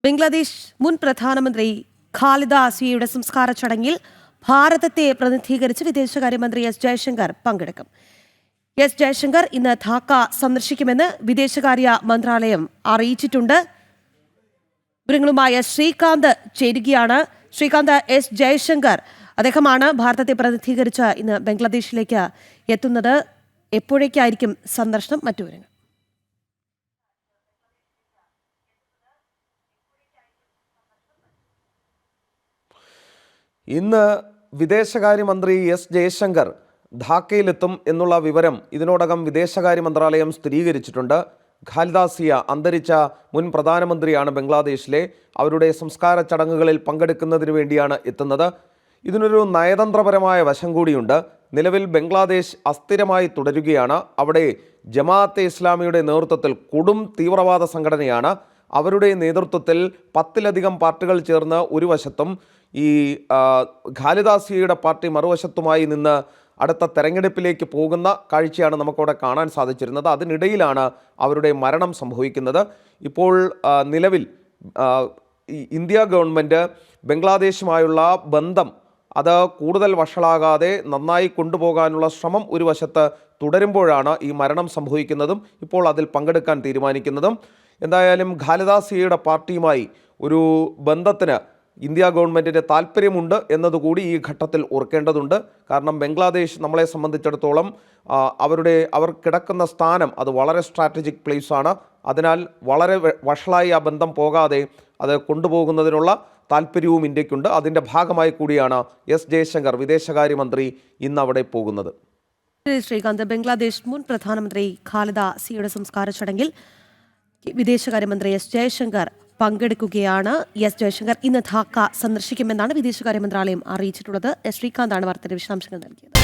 ബംഗ്ലാദേശ് മുൻ പ്രധാനമന്ത്രി ഖാലിദ സിയയുടെ സംസ്കാര ചടങ്ങിൽ ഭാരതത്തെ പ്രതിനിധീകരിച്ച് വിദേശകാര്യമന്ത്രി എസ് ജയശങ്കർ പങ്കെടുക്കും. എസ് ജയശങ്കർ ഇന്ന് ധാക്ക സന്ദർശിക്കുമെന്ന് വിദേശകാര്യ മന്ത്രാലയം അറിയിച്ചിട്ടുണ്ട്. വിവരങ്ങളുമായ ശ്രീകാന്ത് ചേരുകയാണ്. ശ്രീകാന്ത്, എസ് ജയശങ്കർ അദ്ദേഹമാണ് ഭാരതത്തെ പ്രതിനിധീകരിച്ച് ഇന്ന് ബംഗ്ലാദേശിലേക്ക് എത്തുന്നത്. എപ്പോഴേക്കായിരിക്കും സന്ദർശനം? മറ്റു വിവരങ്ങൾ. ഇന്ന് വിദേശകാര്യമന്ത്രി എസ് ജയശങ്കർ ധാക്കയിലെത്തും എന്നുള്ള വിവരം ഇതിനോടകം വിദേശകാര്യ മന്ത്രാലയം സ്ഥിരീകരിച്ചിട്ടുണ്ട്. ഖാലിദ സിയ അന്തരിച്ച മുൻ പ്രധാനമന്ത്രിയാണ് ബംഗ്ലാദേശിലെ. അവരുടെ സംസ്കാര ചടങ്ങുകളിൽ പങ്കെടുക്കുന്നതിന് വേണ്ടിയാണ് എത്തുന്നത്. ഇതിനൊരു നയതന്ത്രപരമായ വശം കൂടിയുണ്ട്. നിലവിൽ ബംഗ്ലാദേശ് അസ്ഥിരമായി തുടരുകയാണ്. അവിടെ ജമാഅത്തെ ഇസ്ലാമിയുടെ നേതൃത്വത്തിൽ കൊടും തീവ്രവാദ സംഘടനയാണ്. അവരുടെ നേതൃത്വത്തിൽ 10ലധികം പാർട്ടികൾ ചേർന്ന് ഒരു വശത്തും ഈ ഖാലിദ സിയയുടെ പാർട്ടി മറുവശത്തുമായി നിന്ന് അടുത്ത തെരഞ്ഞെടുപ്പിലേക്ക് പോകുന്ന കാഴ്ചയാണ് നമുക്കവിടെ കാണാൻ സാധിച്ചിരുന്നത്. അതിനിടയിലാണ് അവരുടെ മരണം സംഭവിക്കുന്നത്. ഇപ്പോൾ നിലവിൽ ഇന്ത്യ ഗവൺമെൻറ് ബംഗ്ലാദേശുമായുള്ള ബന്ധം അത് കൂടുതൽ വഷളാകാതെ നന്നായി കൊണ്ടുപോകാനുള്ള ശ്രമം ഒരു വശത്ത് തുടരുമ്പോഴാണ് ഈ മരണം സംഭവിക്കുന്നതും ഇപ്പോൾ അതിൽ പങ്കെടുക്കാൻ തീരുമാനിക്കുന്നതും. എന്തായാലും ഖാലിദ സിയയുടെ പാർട്ടിയുമായി ഒരു ബന്ധത്തിന് ഇന്ത്യ ഗവൺമെൻറ്റിൻ്റെ താല്പര്യമുണ്ട് എന്നതുകൂടി ഈ ഘട്ടത്തിൽ ഓർക്കേണ്ടതുണ്ട്. കാരണം ബംഗ്ലാദേശ് നമ്മളെ സംബന്ധിച്ചിടത്തോളം അവർ കിടക്കുന്ന സ്ഥാനം അത് വളരെ സ്ട്രാറ്റജിക് പ്ലേസാണ്. അതിനാൽ വളരെ വഷളായി ആ ബന്ധം പോകാതെ അത് കൊണ്ടുപോകുന്നതിനുള്ള താല്പര്യവും ഇന്ത്യക്കുണ്ട്. അതിൻ്റെ ഭാഗമായി കൂടിയാണ് എസ് ജയശങ്കർ വിദേശകാര്യമന്ത്രി ഇന്ന് അവിടെ പോകുന്നത്. ശ്രീകാന്ത്, ബംഗ്ലാദേശ് മുൻ പ്രധാനമന്ത്രി ഖാലിദ സിയയുടെ സംസ്കാര ചടങ്ങിൽ വിദേശകാര്യമന്ത്രി എസ് ജയശങ്കർ പങ്കെടുക്കുകയാണ്. എസ് ജയശങ്കർ ഇന്ന് ധാക്ക സന്ദർശിക്കുമെന്നാണ് വിദേശകാര്യ മന്ത്രാലയം അറിയിച്ചിട്ടുള്ളത്. ശ്രീകാന്താണ് വാർത്തയുടെ വിശദാംശങ്ങൾ നൽകിയത്.